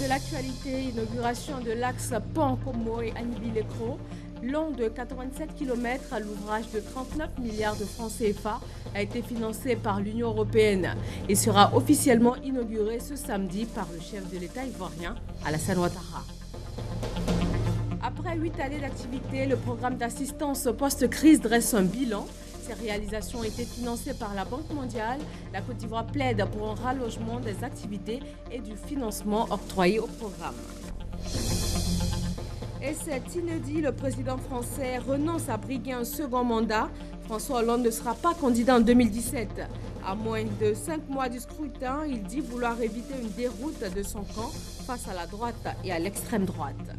de l'actualité, inauguration de l'axe Pont-Komoé-Anibi-Lekro. Long de 87 km, l'ouvrage de 39 milliards de francs CFA a été financé par l'Union européenne et sera officiellement inauguré ce samedi par le chef de l'État ivoirien, Alassane Ouattara. Après 8 années d'activité, le programme d'assistance post-crise dresse un bilan. Ces réalisations ont été financées par la Banque mondiale. La Côte d'Ivoire plaide pour un rallongement des activités et du financement octroyé au programme. Et c'est inédit, le président français renonce à briguer un second mandat. François Hollande ne sera pas candidat en 2017. À moins de 5 mois du scrutin, il dit vouloir éviter une déroute de son camp face à la droite et à l'extrême droite.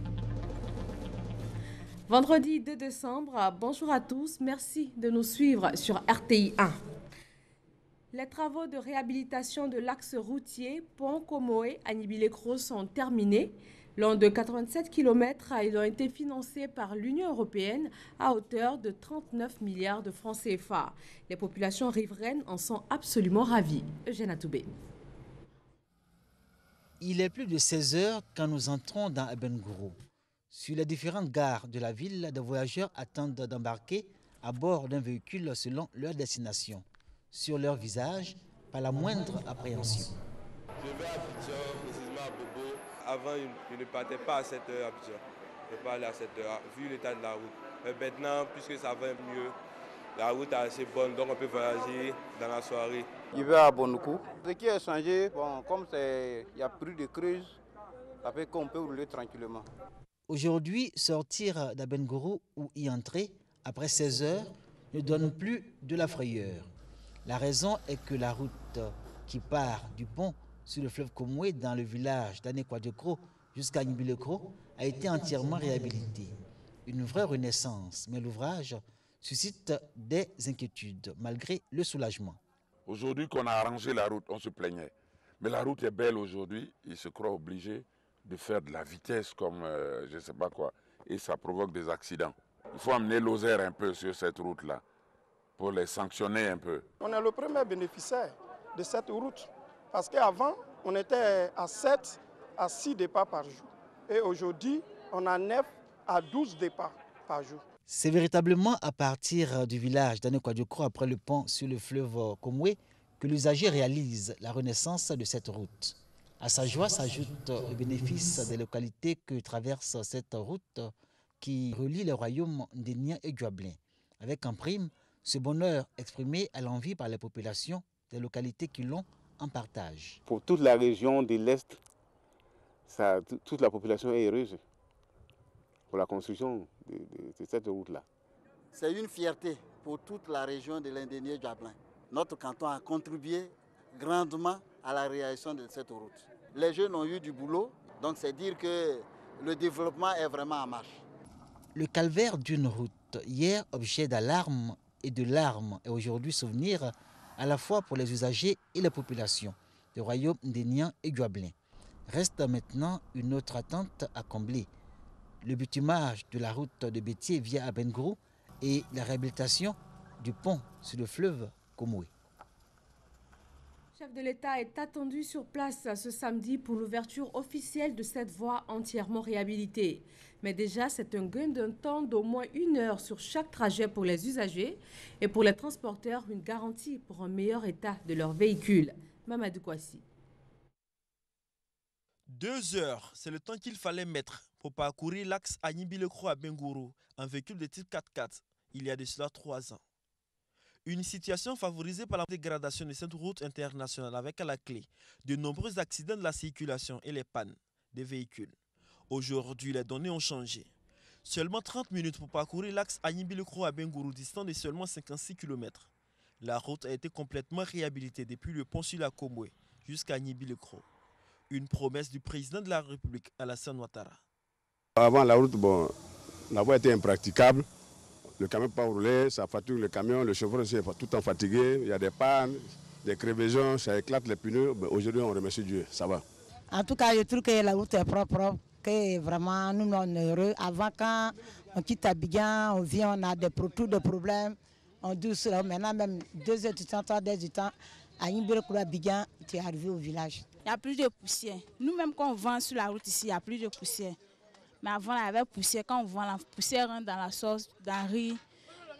Vendredi 2 décembre, bonjour à tous, merci de nous suivre sur RTI 1. Les travaux de réhabilitation de l'axe routier Pont-Komoé-Anibi-Lekro sont terminés. Long de 87 km, ils ont été financés par l'Union européenne à hauteur de 39 milliards de francs CFA. Les populations riveraines en sont absolument ravies. Eugène Atoubé. Il est plus de 16 heures quand nous entrons dans Abengourou. Sur les différentes gares de la ville, des voyageurs attendent d'embarquer à bord d'un véhicule selon leur destination. Sur leur visage, pas la moindre appréhension. Je vais à Abidjan, précisément à Bobo. Avant, je ne partais pas à cette heure à Abidjan. Je parlais à cette heure, vu l'état de la route. Mais maintenant, puisque ça va mieux, la route est assez bonne, donc on peut voyager dans la soirée. Je vais à Bonoukou. Ce qui a changé, comme il n'y a plus de creuse, ça fait qu'on peut rouler tranquillement. Aujourd'hui, sortir d'Abengourou ou y entrer après 16 heures ne donne plus de la frayeur. La raison est que la route qui part du pont sur le fleuve Komoé dans le village d'Anekwadjokro jusqu'à Anibi-Lekro a été entièrement réhabilitée. Une vraie renaissance, mais l'ouvrage suscite des inquiétudes malgré le soulagement. Aujourd'hui qu'on a arrangé la route, on se plaignait. Mais la route est belle aujourd'hui, il se croit obligé de faire de la vitesse comme je ne sais pas quoi, et ça provoque des accidents. Il faut amener l'Oser un peu sur cette route-là, pour les sanctionner un peu. On est le premier bénéficiaire de cette route, parce qu'avant, on était à 7 à 6 départs par jour. Et aujourd'hui, on a 9 à 12 départs par jour. C'est véritablement à partir du village d'Anekwadjokro, après le pont sur le fleuve Komoé, que l'usager réalise la renaissance de cette route. À sa joie s'ajoute le bénéfice des localités que traverse cette route qui relie les royaumes d'Enia et Djuablin. Avec en prime ce bonheur exprimé à l'envi par les populations des localités qui l'ont en partage. Pour toute la région de l'Est, toute la population est heureuse pour la construction de cette route-là. C'est une fierté pour toute la région de l'Indénié Djuablin. Notre canton a contribué grandement à la réalisation de cette route. Les jeunes ont eu du boulot, donc c'est dire que le développement est vraiment en marche. Le calvaire d'une route, hier objet d'alarme et de larmes, est aujourd'hui souvenir à la fois pour les usagers et les populations des royaumes d'Enia et Djuablin. Reste maintenant une autre attente à combler. Le bitumage de la route de Bétier via Abengourou et la réhabilitation du pont sur le fleuve Komoé. Le chef de l'État est attendu sur place ce samedi pour l'ouverture officielle de cette voie entièrement réhabilitée. Mais déjà, c'est un gain d'un temps d'au moins 1 heure sur chaque trajet pour les usagers et pour les transporteurs, une garantie pour un meilleur état de leur véhicule. Mamadou Kouassi. 2 heures, c'est le temps qu'il fallait mettre pour parcourir l'axe Anibi-Lekro à Bengourou en véhicule de type 4x4 il y a de cela 3 ans. Une situation favorisée par la dégradation de cette route internationale avec à la clé de nombreux accidents de la circulation et les pannes des véhicules. Aujourd'hui, les données ont changé. Seulement 30 minutes pour parcourir l'axe Anibi-Lekro à Bengourou, distant de seulement 56 km. La route a été complètement réhabilitée depuis le pont sur la Komoé jusqu'à Anibi-Lekro. Une promesse du président de la République, Alassane Ouattara. Avant la route, la voie était impraticable. Le camion pas roulé, ça fatigue le camion, le chauffeur aussi est tout le temps fatigué. Il y a des pannes, des crevaisons, ça éclate les pneus. Aujourd'hui, on remercie Dieu, ça va. En tout cas, je trouve que la route est propre, que vraiment nous sommes heureux. Avant, quand on quitte Abidjan, on vient, on a tous des problèmes, on douce. Maintenant, même 2 heures du temps, 3 heures du temps, à Nimbele-Koro Abidjan, tu es arrivé au village. Il y a plus de poussière. Nous-mêmes, quand on vend sur la route ici, il n'y a plus de poussière. Mais avant, il y avait poussière. Quand on vend, la poussière rentre dans la sauce, dans le riz.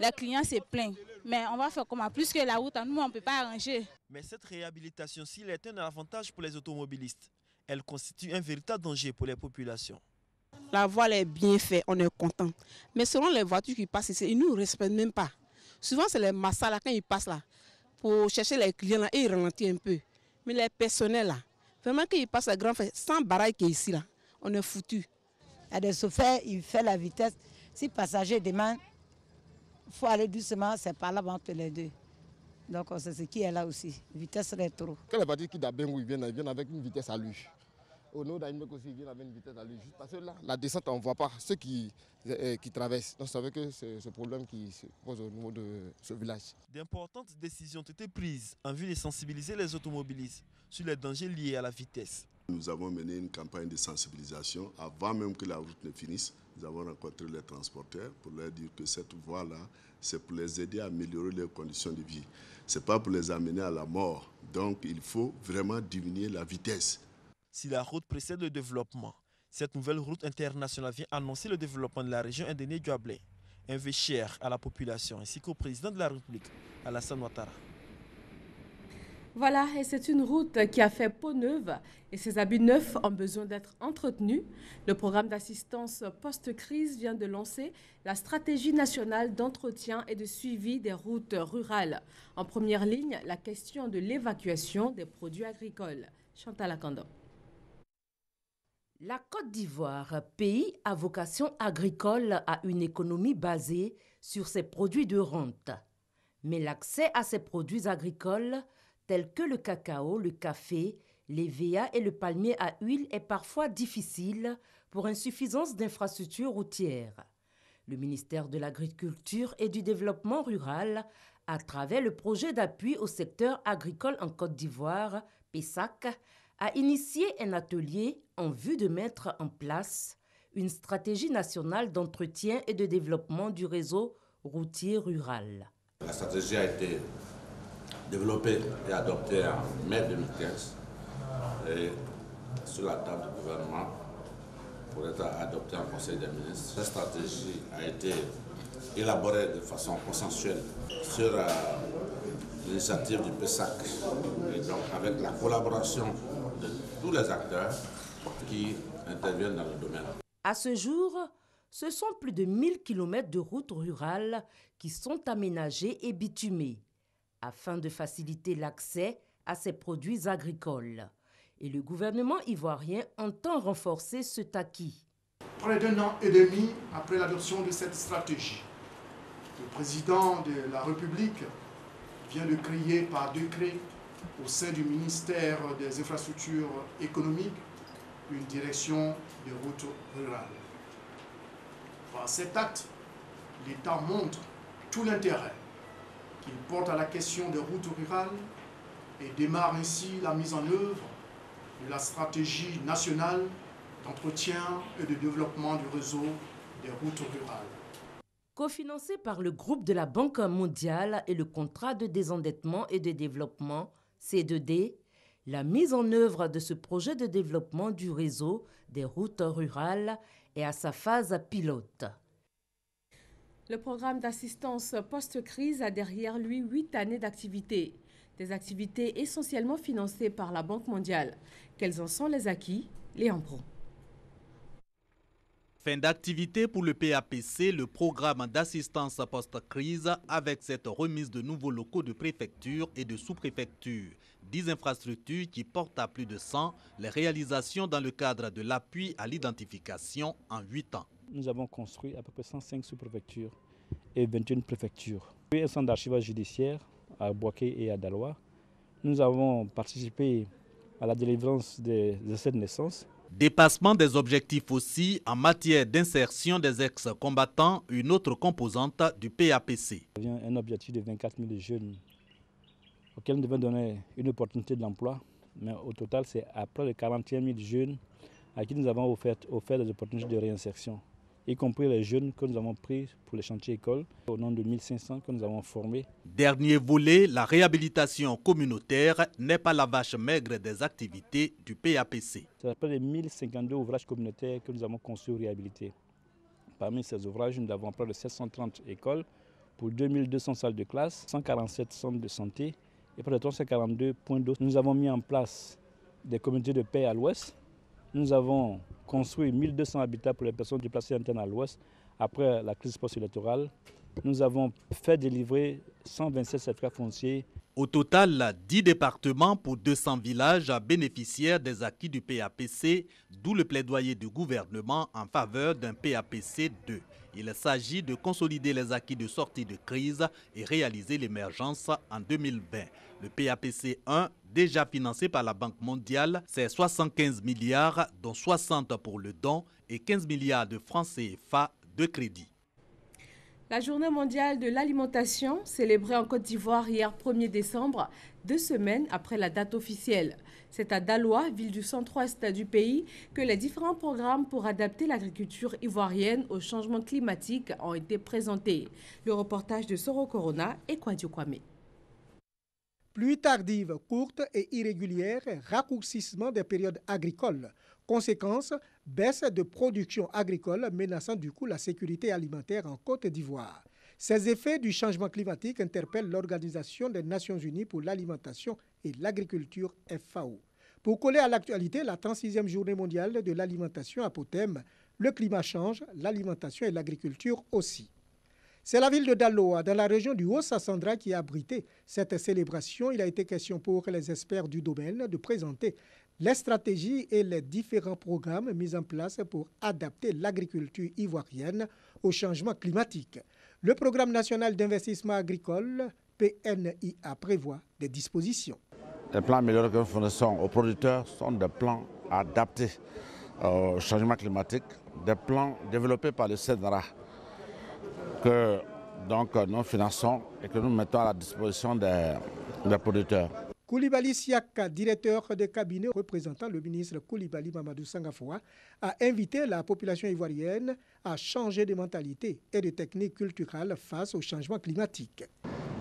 Les clients se plaignent. Mais on va faire comment? Plus que la route, nous, on ne peut pas arranger. Mais cette réhabilitation, s'il est un avantage pour les automobilistes, elle constitue un véritable danger pour les populations. La voie est bien faite, on est content. Mais selon les voitures qui passent ici, ils ne nous respectent même pas. Souvent, c'est les massas là, quand ils passent là, pour chercher les clients là, et ils ralentissent un peu. Mais les personnels là, vraiment, quand ils passent à grand fait, sans baraque qui est ici là, on est foutu. Il y a des chauffeurs, ils font la vitesse. Si le passager demande, il faut aller doucement, c'est pas là entre les deux. Donc, c'est ce qui est là aussi, vitesse rétro. Quand les voitures qui d'Abengourou, ils viennent avec une vitesse à lui. Au nord d'Animbele aussi, ils viennent avec une vitesse à lui. Juste parce que là, la descente, on ne voit pas ceux qui traversent. Donc, c'est vrai que c'est ce problème qui se pose au niveau de ce village. D'importantes décisions ont été prises en vue de sensibiliser les automobilistes sur les dangers liés à la vitesse. Nous avons mené une campagne de sensibilisation avant même que la route ne finisse. Nous avons rencontré les transporteurs pour leur dire que cette voie-là, c'est pour les aider à améliorer leurs conditions de vie. Ce n'est pas pour les amener à la mort. Donc, il faut vraiment diminuer la vitesse. Si la route précède le développement, cette nouvelle route internationale vient annoncer le développement de la région Indéné-Dioablé, un vœu cher à la population ainsi qu'au président de la République, Alassane Ouattara. Voilà, et c'est une route qui a fait peau neuve et ses habits neufs ont besoin d'être entretenus. Le programme d'assistance post-crise vient de lancer la stratégie nationale d'entretien et de suivi des routes rurales. En première ligne, la question de l'évacuation des produits agricoles. Chantal Akando. La Côte d'Ivoire, pays à vocation agricole, a une économie basée sur ses produits de rente. Mais l'accès à ces produits agricoles, tels que le cacao, le café, l'EVA et le palmier à huile, est parfois difficile pour insuffisance d'infrastructures routières. Le ministère de l'Agriculture et du Développement rural, à travers le projet d'appui au secteur agricole en Côte d'Ivoire, PESAC, a initié un atelier en vue de mettre en place une stratégie nationale d'entretien et de développement du réseau routier rural. La stratégie a été développée et adoptée en mai 2015 et sur la table du gouvernement pour être adoptée en Conseil des ministres. Cette stratégie a été élaborée de façon consensuelle sur l'initiative du PESAC et donc avec la collaboration de tous les acteurs qui interviennent dans le domaine. À ce jour, ce sont plus de 1000 km de routes rurales qui sont aménagées et bitumées afin de faciliter l'accès à ces produits agricoles. Et le gouvernement ivoirien entend renforcer cet acquis. Près d'un an et demi après l'adoption de cette stratégie, le président de la République vient de créer par décret au sein du ministère des Infrastructures économiques une direction des routes rurales. Par cet acte, l'État montre tout l'intérêt qu'il porte à la question des routes rurales et démarre ainsi la mise en œuvre de la stratégie nationale d'entretien et de développement du réseau des routes rurales. Cofinancé par le groupe de la Banque mondiale et le contrat de désendettement et de développement, C2D, la mise en œuvre de ce projet de développement du réseau des routes rurales est à sa phase pilote. Le programme d'assistance post-crise a derrière lui 8 années d'activité. Des activités essentiellement financées par la Banque mondiale. Quels en sont les acquis? Léon Pro. Fin d'activité pour le PAPC, le programme d'assistance post-crise, avec cette remise de nouveaux locaux de préfecture et de sous-préfecture. 10 infrastructures qui portent à plus de 100 les réalisations dans le cadre de l'appui à l'identification en 8 ans. Nous avons construit à peu près 105 sous-préfectures et 21 préfectures. Puis un centre d'archivage judiciaire à Boaké et à Daloa. Nous avons participé à la délivrance des essais de naissance. Dépassement des objectifs aussi en matière d'insertion des ex-combattants, une autre composante du PAPC. Il y a un objectif de 24 000 jeunes auxquels nous devons donner une opportunité d'emploi. Mais au total, c'est à près de 41 000 jeunes à qui nous avons offert des opportunités de réinsertion. y compris les jeunes que nous avons pris pour les chantiers écoles, au nombre de 1500 que nous avons formés. Dernier volet, la réhabilitation communautaire n'est pas la vache maigre des activités du PAPC. Ça s'appelle les 1052 ouvrages communautaires que nous avons conçus ou réhabilités. Parmi ces ouvrages, nous avons près de 730 écoles pour 2200 salles de classe, 147 centres de santé et près de 342 points d'eau. Nous avons mis en place des communautés de paix à l'ouest. Nous avons construit 1200 habitats pour les personnes déplacées internes à l'ouest après la crise post-électorale. Nous avons fait délivrer 127 certificats fonciers. Au total, 10 départements pour 200 villages bénéficiaires des acquis du PAPC, d'où le plaidoyer du gouvernement en faveur d'un PAPC 2. Il s'agit de consolider les acquis de sortie de crise et réaliser l'émergence en 2020. Le PAPC 1, déjà financé par la Banque mondiale, c'est 75 milliards, dont 60 pour le don et 15 milliards de francs CFA de crédit. La journée mondiale de l'alimentation, célébrée en Côte d'Ivoire hier 1er décembre, 2 semaines après la date officielle. C'est à Daloa, ville du centre-ouest du pays, que les différents programmes pour adapter l'agriculture ivoirienne au changement climatique ont été présentés. Le reportage de Soro Corona et Kwadio Kwame. Pluie tardive, courte et irrégulière, raccourcissement des périodes agricoles. Conséquence, baisse de production agricole menaçant du coup la sécurité alimentaire en Côte d'Ivoire. Ces effets du changement climatique interpellent l'Organisation des Nations Unies pour l'alimentation et l'agriculture FAO. Pour coller à l'actualité, la 36e journée mondiale de l'alimentation a pour thème « Le climat change, l'alimentation et l'agriculture aussi ». C'est la ville de Daloa, dans la région du Haut-Sassandra, qui a abrité cette célébration. Il a été question pour les experts du domaine de présenter les stratégies et les différents programmes mis en place pour adapter l'agriculture ivoirienne au changement climatique. Le Programme national d'investissement agricole, PNIA, prévoit des dispositions. Les plans améliorés que nous fournissons aux producteurs sont des plans adaptés au changement climatique, des plans développés par le CEDRA que donc, nous finançons et que nous mettons à la disposition des producteurs. Koulibaly Siaka, directeur de cabinet représentant le ministre Koulibaly Mamadou Sangafoua, a invité la population ivoirienne à changer de mentalité et de techniques culturelles face au changement climatique.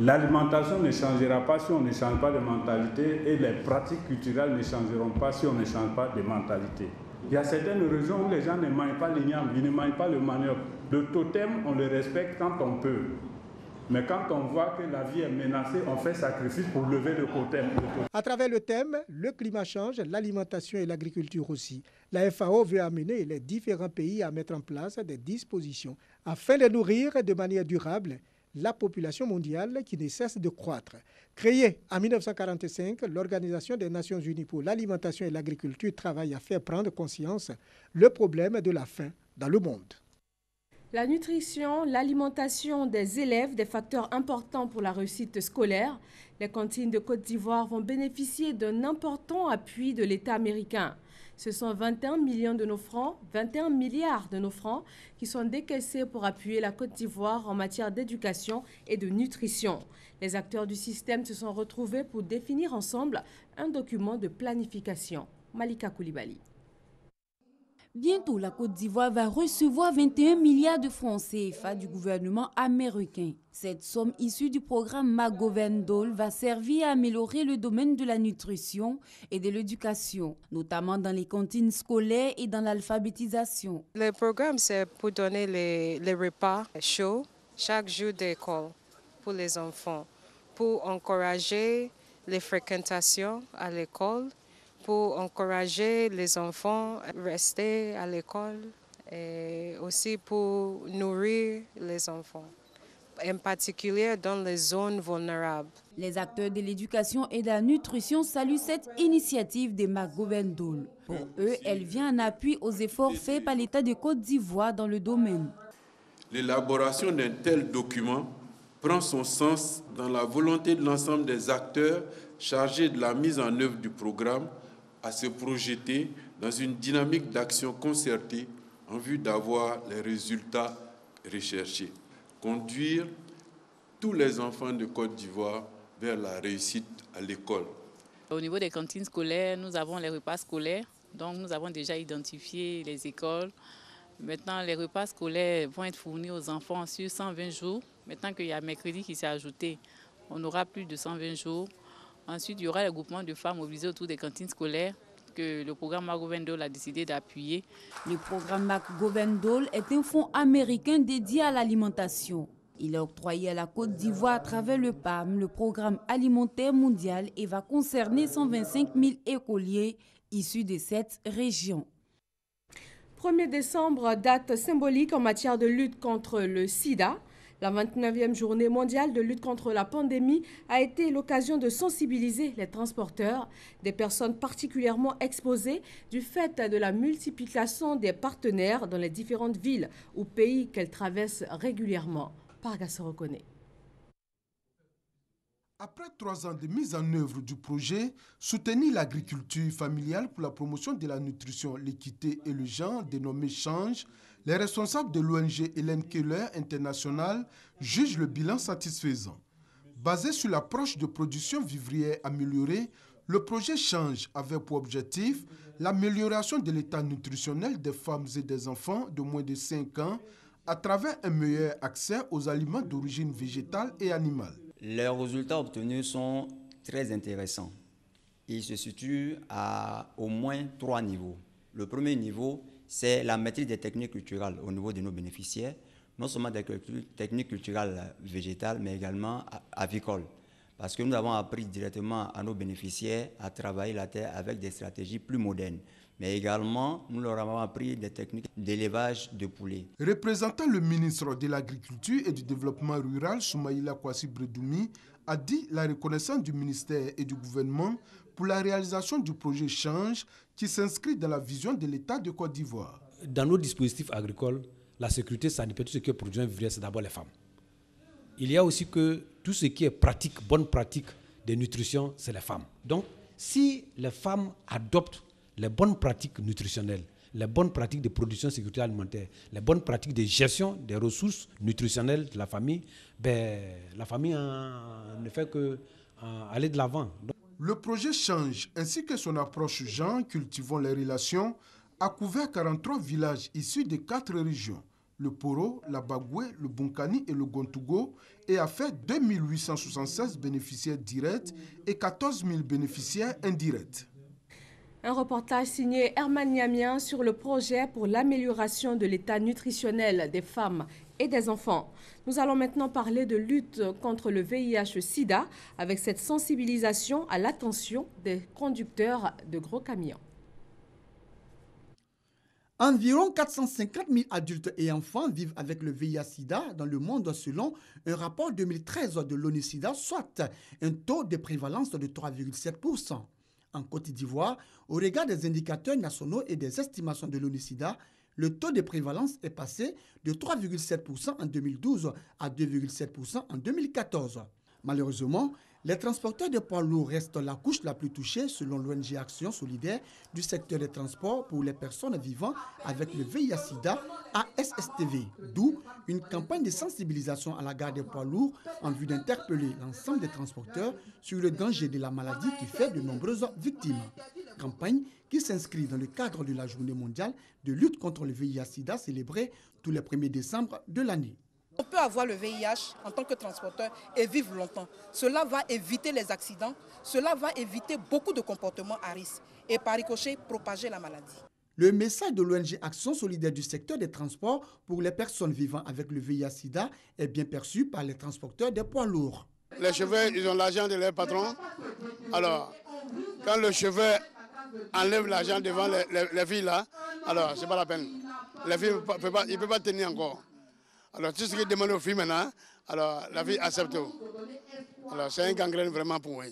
L'alimentation ne changera pas si on ne change pas de mentalité et les pratiques culturelles ne changeront pas si on ne change pas de mentalité. Il y a certaines régions où les gens ne mangent pas l'igname, ils ne mangent pas le manioc. Le totem, on le respecte quand on peut. Mais quand on voit que la vie est menacée, on fait sacrifice pour lever le totem. À travers le thème, le climat change, l'alimentation et l'agriculture aussi. La FAO veut amener les différents pays à mettre en place des dispositions afin de nourrir de manière durable la population mondiale qui ne cesse de croître. Créée en 1945, l'Organisation des Nations Unies pour l'alimentation et l'agriculture travaille à faire prendre conscience le problème de la faim dans le monde. La nutrition, l'alimentation des élèves, des facteurs importants pour la réussite scolaire. Les cantines de Côte d'Ivoire vont bénéficier d'un important appui de l'État américain. Ce sont 21 millions de nos francs, 21 milliards de nos francs qui sont décaissés pour appuyer la Côte d'Ivoire en matière d'éducation et de nutrition. Les acteurs du système se sont retrouvés pour définir ensemble un document de planification. Malika Koulibaly. Bientôt, la Côte d'Ivoire va recevoir 21 milliards de francs CFA du gouvernement américain. Cette somme issue du programme McGovern-Dole va servir à améliorer le domaine de la nutrition et de l'éducation, notamment dans les cantines scolaires et dans l'alphabétisation. Le programme, c'est pour donner les repas chauds chaque jour d'école pour les enfants, pour encourager les fréquentations à l'école, pour encourager les enfants à rester à l'école et aussi pour nourrir les enfants, en particulier dans les zones vulnérables. Les acteurs de l'éducation et de la nutrition saluent cette initiative de McGovern-Dole. Pour eux, elle vient en appui aux efforts faits par l'État de Côte d'Ivoire dans le domaine. L'élaboration d'un tel document prend son sens dans la volonté de l'ensemble des acteurs chargés de la mise en œuvre du programme à se projeter dans une dynamique d'action concertée en vue d'avoir les résultats recherchés. Conduire tous les enfants de Côte d'Ivoire vers la réussite à l'école. Au niveau des cantines scolaires, nous avons les repas scolaires. Donc nous avons déjà identifié les écoles, Maintenant, les repas scolaires vont être fournis aux enfants sur 120 jours. Maintenant qu'il y a mercredi qui s'est ajouté, on aura plus de 120 jours. Ensuite, il y aura les groupements de femmes mobilisés autour des cantines scolaires que le programme McGovern-Dole a décidé d'appuyer. Le programme McGovern-Dole est un fonds américain dédié à l'alimentation. Il est octroyé à la Côte d'Ivoire à travers le PAM, le Programme alimentaire mondial, et va concerner 125 000 écoliers issus de cette région. 1er décembre, date symbolique en matière de lutte contre le sida. La 29e journée mondiale de lutte contre la pandémie a été l'occasion de sensibiliser les transporteurs, des personnes particulièrement exposées du fait de la multiplication des partenaires dans les différentes villes ou pays qu'elles traversent régulièrement. Parga se reconnaît. Après 3 ans de mise en œuvre du projet « Soutenir l'agriculture familiale pour la promotion de la nutrition, l'équité et le genre » dénommé Change, les responsables de l'ONG Hélène Keller International jugent le bilan satisfaisant. Basé sur l'approche de production vivrière améliorée, le projet Change avait pour objectif l'amélioration de l'état nutritionnel des femmes et des enfants de moins de 5 ans à travers un meilleur accès aux aliments d'origine végétale et animale. Les résultats obtenus sont très intéressants. Ils se situent à au moins 3 niveaux. Le premier niveau, c'est la maîtrise des techniques culturelles au niveau de nos bénéficiaires, non seulement des techniques culturelles végétales, mais également avicoles. Parce que nous avons appris directement à nos bénéficiaires à travailler la terre avec des stratégies plus modernes. Mais également, nous leur avons appris des techniques d'élevage de poulets. Représentant le ministre de l'Agriculture et du Développement rural, Soumaïla Kwasi Bredoumi, a dit la reconnaissance du ministère et du gouvernement pour la réalisation du projet Change qui s'inscrit dans la vision de l'État de Côte d'Ivoire. Dans nos dispositifs agricoles, la sécurité sanitaire, tout ce qui est produit vivrier, c'est d'abord les femmes. Il y a aussi que tout ce qui est pratique, bonne pratique de nutrition, c'est les femmes. Donc, si les femmes adoptent les bonnes pratiques nutritionnelles, les bonnes pratiques de production de sécurité alimentaire, les bonnes pratiques de gestion des ressources nutritionnelles de la famille ne fait qu'aller de l'avant. Le projet Change, ainsi que son approche genre cultivant les relations, a couvert 43 villages issus de 4 régions, le Poro, la Bagoué, le Bonkani et le Gontougo, et a fait 2876 bénéficiaires directs et 14 000 bénéficiaires indirects. Un reportage signé Herman Niamien sur le projet pour l'amélioration de l'état nutritionnel des femmes et des enfants. Nous allons maintenant parler de lutte contre le VIH-Sida avec cette sensibilisation à l'attention des conducteurs de gros camions. Environ 450 000 adultes et enfants vivent avec le VIH-Sida dans le monde selon un rapport 2013 de l'ONU-Sida, soit un taux de prévalence de 3,7%. En Côte d'Ivoire, au regard des indicateurs nationaux et des estimations de l'ONU-Sida, le taux de prévalence est passé de 3,7% en 2012 à 2,7% en 2014. Malheureusement, les transporteurs de poids lourds restent la couche la plus touchée selon l'ONG Action Solidaire du secteur des transports pour les personnes vivant avec le VIH-Sida, ASSTV, d'où une campagne de sensibilisation à la garde des poids lourds en vue d'interpeller l'ensemble des transporteurs sur le danger de la maladie qui fait de nombreuses victimes. Campagne qui s'inscrit dans le cadre de la Journée mondiale de lutte contre le VIH-Sida célébrée tous les 1er décembre de l'année. On peut avoir le VIH en tant que transporteur et vivre longtemps. Cela va éviter les accidents, cela va éviter beaucoup de comportements à risque et par ricochet propager la maladie. Le message de l'ONG Action Solidaire du secteur des transports pour les personnes vivant avec le VIH-Sida est bien perçu par les transporteurs des poids lourds. Les chauffeurs, ils ont l'argent de leur patron. Alors, quand le chauffeur enlève l'argent devant les filles là, alors c'est pas la peine. Les filles ne peuvent pas tenir encore. Alors, tout ce qui est demandé aux filles maintenant, alors la fille accepte. Alors, c'est un gangrène vraiment pour eux.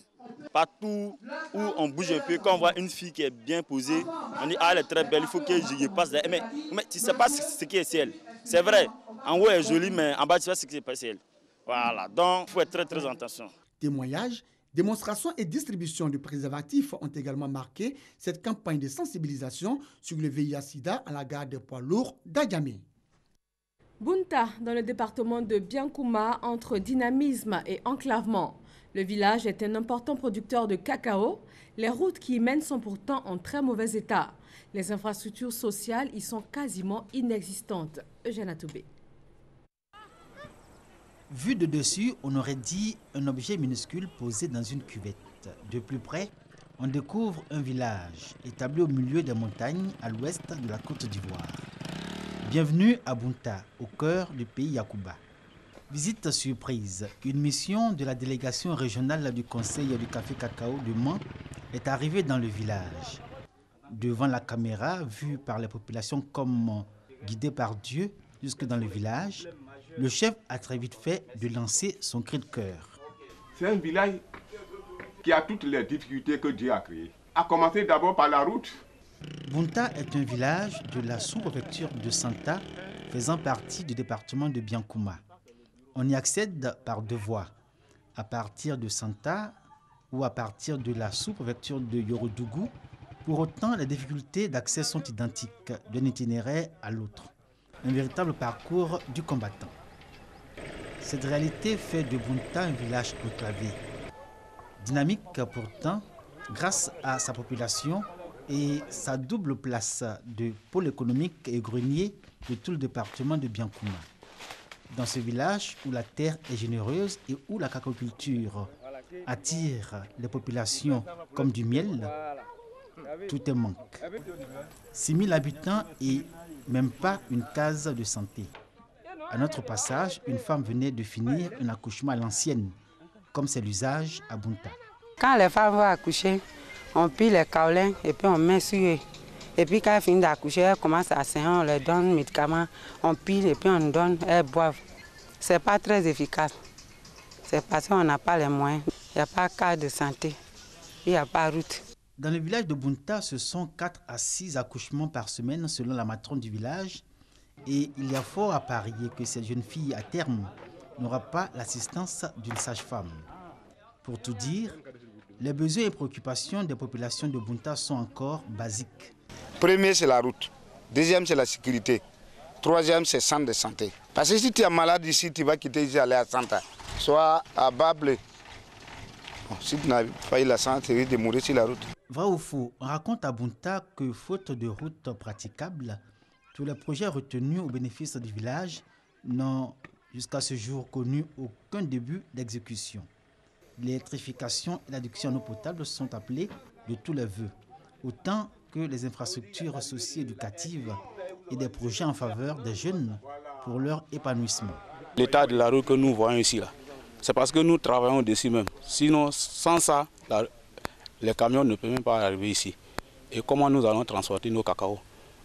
Partout où on bouge un peu, quand on voit une fille qui est bien posée, on dit « Ah, elle est très belle, il faut que je passe derrière. » Mais tu ne sais pas ce qui est elle. C'est vrai, en haut elle est jolie, mais en bas tu sais pas ce qui est passé elle. Voilà, donc il faut être très très attention. Témoignages, démonstrations et distribution de préservatifs ont également marqué cette campagne de sensibilisation sur le VIH-Sida à la gare des poids lourds d'Adjamé. Bunta, dans le département de Biankouma, entre dynamisme et enclavement. Le village est un important producteur de cacao. Les routes qui y mènent sont pourtant en très mauvais état. Les infrastructures sociales y sont quasiment inexistantes. Eugène Atoubé. Vu de dessus, on aurait dit un objet minuscule posé dans une cuvette. De plus près, on découvre un village établi au milieu des montagnes à l'ouest de la Côte d'Ivoire. Bienvenue à Bounta, au cœur du pays Yacouba. Visite surprise, une mission de la délégation régionale du Conseil du café cacao de Mans est arrivée dans le village. Devant la caméra, vue par les populations comme guidée par Dieu jusque dans le village, le chef a très vite fait de lancer son cri de cœur. C'est un village qui a toutes les difficultés que Dieu a créées. À commencer d'abord par la route. Bounta est un village de la sous-préfecture de Santa, faisant partie du département de Biankouma. On y accède par deux voies, à partir de Santa ou à partir de la sous-préfecture de Yorodougou. Pour autant, les difficultés d'accès sont identiques d'un itinéraire à l'autre. Un véritable parcours du combattant. Cette réalité fait de Bounta un village enclavé. Dynamique pourtant, grâce à sa population et sa double place de pôle économique et grenier de tout le département de Biankouma. Dans ce village où la terre est généreuse et où la cacaoculture attire les populations comme du miel, tout est manque. 6 000 habitants et même pas une case de santé. À notre passage, une femme venait de finir un accouchement à l'ancienne, comme c'est l'usage à Bounta. Quand les femmes vont accoucher, on pile les kaolins et puis on met sur eux. Et puis quand elles finissent d'accoucher, elles commencent à saigner, on leur donne des médicaments, on pile et puis on donne, elles boivent. C'est pas très efficace. C'est parce qu'on n'a pas les moyens. Il n'y a pas de carte de santé, il n'y a pas de route. Dans le village de Bounta, ce sont 4 à 6 accouchements par semaine selon la matrone du village. Et il y a fort à parier que cette jeune fille, à terme, n'aura pas l'assistance d'une sage-femme. Pour tout dire, les besoins et préoccupations des populations de Bounta sont encore basiques. Premier, c'est la route. Deuxième, c'est la sécurité. Troisième, c'est le centre de santé. Parce que si tu es malade ici, tu vas quitter ici, aller à Santa, soit à Bablé. Bon, si tu n'as pas eu la santé, tu risques de mourir sur la route. Vrai ou faux, on raconte à Bounta que, faute de routes praticables, tous les projets retenus au bénéfice du village n'ont jusqu'à ce jour connu aucun début d'exécution. L'électrification et l'adduction en eau potable sont appelées de tous les vœux, autant que les infrastructures socio-éducatives et des projets en faveur des jeunes pour leur épanouissement. L'état de la route que nous voyons ici, c'est parce que nous travaillons dessus même. Sinon, sans ça, les camions ne peuvent même pas arriver ici. Et comment nous allons transporter nos cacao?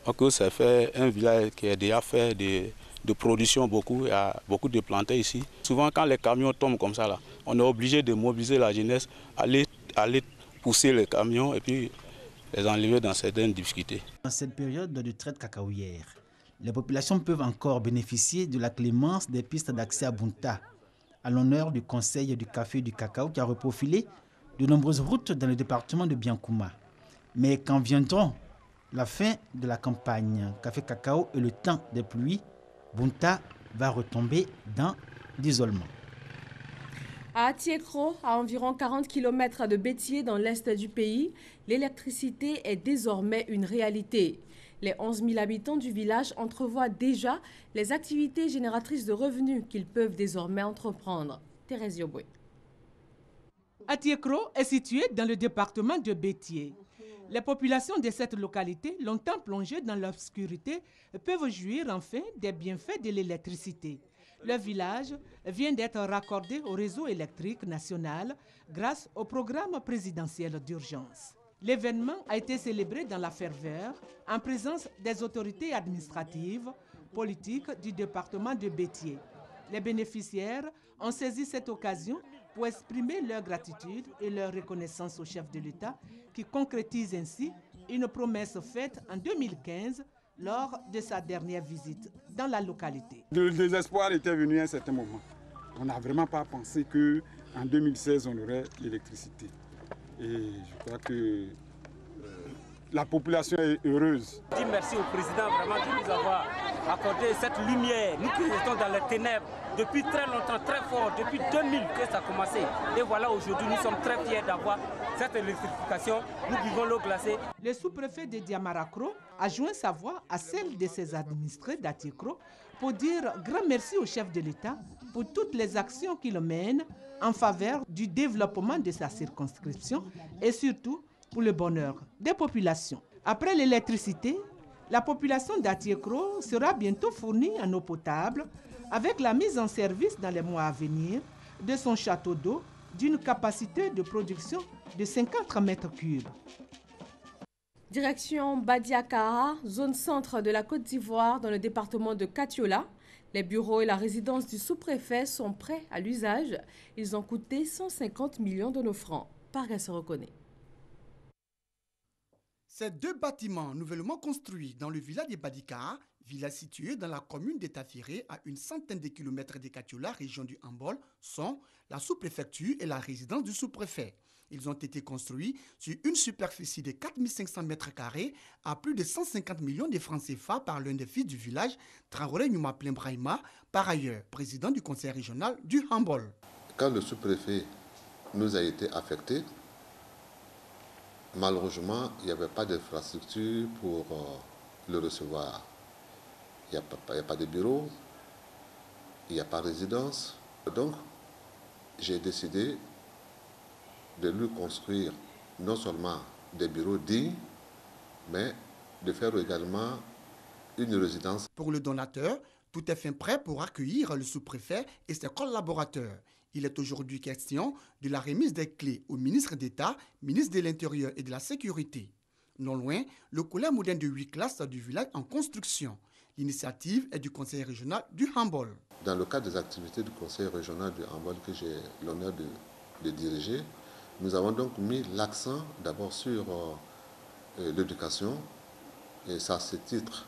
Donc c'est fait un village qui est déjà fait de production beaucoup, il y a beaucoup de plantés ici. Souvent quand les camions tombent comme ça, on est obligé de mobiliser la jeunesse, aller pousser les camions et puis les enlever dans certaines difficultés. Dans cette période de traite cacaoyère, les populations peuvent encore bénéficier de la clémence des pistes d'accès à Bounta, à l'honneur du Conseil du café et du cacao qui a reprofilé de nombreuses routes dans le département de Biankouma. Mais quand viendront la fin de la campagne café-cacao et le temps des pluies, Bounta va retomber dans l'isolement. À Atiekro, à environ 40 km de Bétier dans l'est du pays, l'électricité est désormais une réalité. Les 11 000 habitants du village entrevoient déjà les activités génératrices de revenus qu'ils peuvent désormais entreprendre. Thérèse Yoboué. Atiekro est situé dans le département de Bétier. Les populations de cette localité, longtemps plongées dans l'obscurité, peuvent jouir enfin des bienfaits de l'électricité. Le village vient d'être raccordé au réseau électrique national grâce au programme présidentiel d'urgence. L'événement a été célébré dans la ferveur en présence des autorités administratives, politiques du département de Bétier. Les bénéficiaires ont saisi cette occasion pour exprimer leur gratitude et leur reconnaissance au chef de l'État qui concrétise ainsi une promesse faite en 2015 lors de sa dernière visite dans la localité. Le désespoir était venu à un certain moment. On n'a vraiment pas pensé qu'en 2016 on aurait l'électricité. Et je crois que la population est heureuse. Je dis merci au président vraiment de nous avoir accordé cette lumière. Nous qui restons dans les ténèbres depuis très longtemps, très fort, depuis 2000 que ça a commencé. Et voilà, aujourd'hui, nous sommes très fiers d'avoir cette électrification. Nous vivons l'eau glacée. Le sous-préfet de Diamarakro a joint sa voix à celle de ses administrés d'Atiekro pour dire grand merci au chef de l'État pour toutes les actions qu'il mène en faveur du développement de sa circonscription et surtout pour le bonheur des populations. Après l'électricité, la population d'Atiekro sera bientôt fournie en eau potable avec la mise en service dans les mois à venir de son château d'eau d'une capacité de production de 50 mètres cubes. Direction Badiakara, zone centre de la Côte d'Ivoire dans le département de Katiola. Les bureaux et la résidence du sous-préfet sont prêts à l'usage. Ils ont coûté 150 millions de nos francs. Parga se reconnaît. Ces deux bâtiments nouvellement construits dans le village de Badikara, village situé dans la commune d'Etafiré à une centaine de kilomètres de Katiola, région du Hambol, sont la sous-préfecture et la résidence du sous-préfet. Ils ont été construits sur une superficie de 4500 mètres carrés à plus de 150 millions de francs CFA par l'un des fils du village, Traoré Nyouma-Plein Brahima, par ailleurs président du conseil régional du Hambol. Quand le sous-préfet nous a été affecté, malheureusement, il n'y avait pas d'infrastructure pour le recevoir. Il n'y a pas de bureau, il n'y a pas de résidence. Donc, j'ai décidé de lui construire non seulement des bureaux dignes, mais de faire également une résidence. Pour le donateur, tout est fin prêt pour accueillir le sous-préfet et ses collaborateurs. Il est aujourd'hui question de la remise des clés au ministre d'État, ministre de l'Intérieur et de la Sécurité. Non loin, le collège moderne de 8 classes du village en construction. L'initiative est du conseil régional du Hambol. Dans le cadre des activités du conseil régional du Hambol que j'ai l'honneur de diriger, nous avons donc mis l'accent d'abord sur l'éducation. Et c'est à ce titre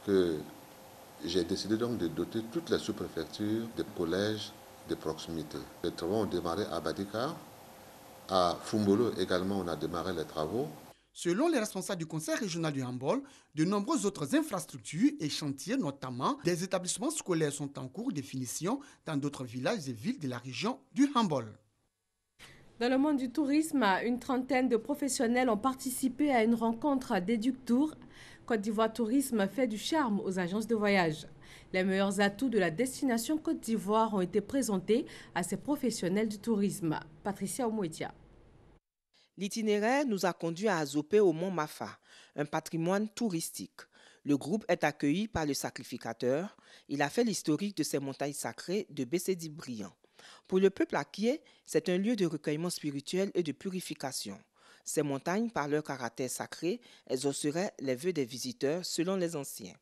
que j'ai décidé donc de doter toutes les sous-préfectures de collèges de proximité. Les travaux ont démarré à Badika, à Fumbolo également on a démarré les travaux. Selon les responsables du conseil régional du Hambol, de nombreuses autres infrastructures et chantiers, notamment des établissements scolaires, sont en cours de finition dans d'autres villages et villes de la région du Hambol. Dans le monde du tourisme, une trentaine de professionnels ont participé à une rencontre d'Éductour. Côte d'Ivoire Tourisme fait du charme aux agences de voyage. Les meilleurs atouts de la destination Côte d'Ivoire ont été présentés à ces professionnels du tourisme. Patricia Omoetia. L'itinéraire nous a conduit à Azopé au Mont Mafa, un patrimoine touristique. Le groupe est accueilli par le sacrificateur. Il a fait l'historique de ces montagnes sacrées de Bessédi-Briand. Pour le peuple acquier, c'est un lieu de recueillement spirituel et de purification. Ces montagnes, par leur caractère sacré, exauceraient les vœux des visiteurs selon les anciens.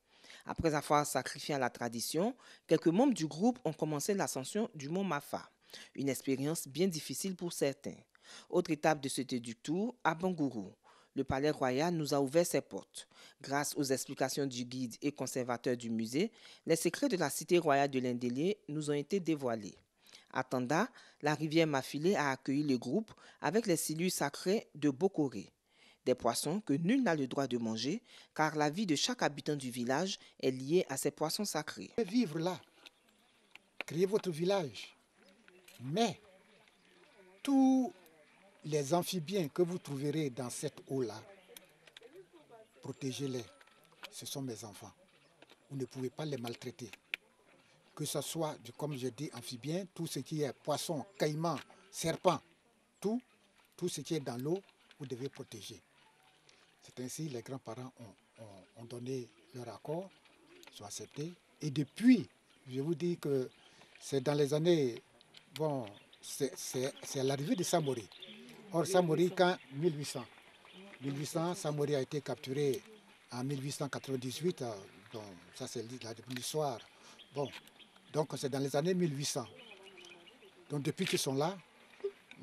Après avoir sacrifié à la tradition, quelques membres du groupe ont commencé l'ascension du Mont Mafa. Une expérience bien difficile pour certains. Autre étape de ce Éductour, à Bangourou. Le palais royal nous a ouvert ses portes. Grâce aux explications du guide et conservateur du musée, les secrets de la cité royale de l'Indélé nous ont été dévoilés. À Tanda, la rivière Mafilé a accueilli le groupe avec les silures sacrés de Bokoré. Des poissons que nul n'a le droit de manger, car la vie de chaque habitant du village est liée à ces poissons sacrés. Vivre là, créer votre village, mais tous les amphibiens que vous trouverez dans cette eau-là, protégez-les. Ce sont mes enfants. Vous ne pouvez pas les maltraiter. Que ce soit, comme je dis, amphibien, tout ce qui est poisson, caïman, serpent, tout ce qui est dans l'eau, vous devez protéger. C'est ainsi que les grands-parents ont donné leur accord, sont acceptés. Et depuis, je vous dis que c'est dans les années, c'est l'arrivée de Samori. Or, Samori, quand 1800, Samori a été capturé en 1898, donc ça c'est l'histoire. Bon. Donc c'est dans les années 1800. Donc depuis qu'ils sont là,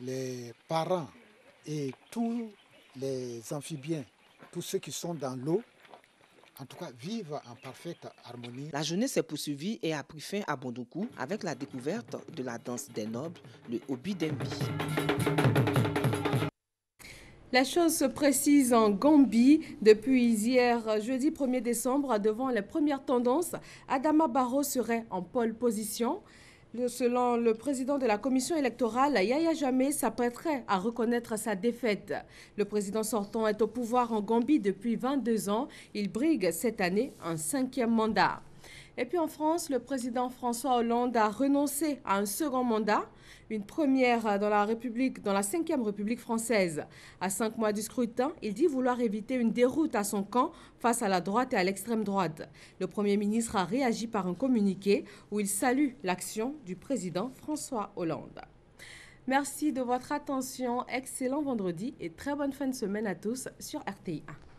les parents et tous les amphibiens, tous ceux qui sont dans l'eau, en tout cas vivent en parfaite harmonie. La journée s'est poursuivie et a pris fin à Bondoukou avec la découverte de la danse des nobles, le Obi Dembi. La chose se précise en Gambie. Depuis hier, jeudi 1er décembre, devant les premières tendances, Adama Barrow serait en pole position. Selon le président de la commission électorale, Yahya Jammeh s'apprêterait à reconnaître sa défaite. Le président sortant est au pouvoir en Gambie depuis 22 ans. Il brigue cette année un 5e mandat. Et puis en France, le président François Hollande a renoncé à un second mandat, une première dans la 5e République française. À 5 mois du scrutin, il dit vouloir éviter une déroute à son camp face à la droite et à l'extrême droite. Le Premier ministre a réagi par un communiqué où il salue l'action du président François Hollande. Merci de votre attention, excellent vendredi et très bonne fin de semaine à tous sur RTI 1.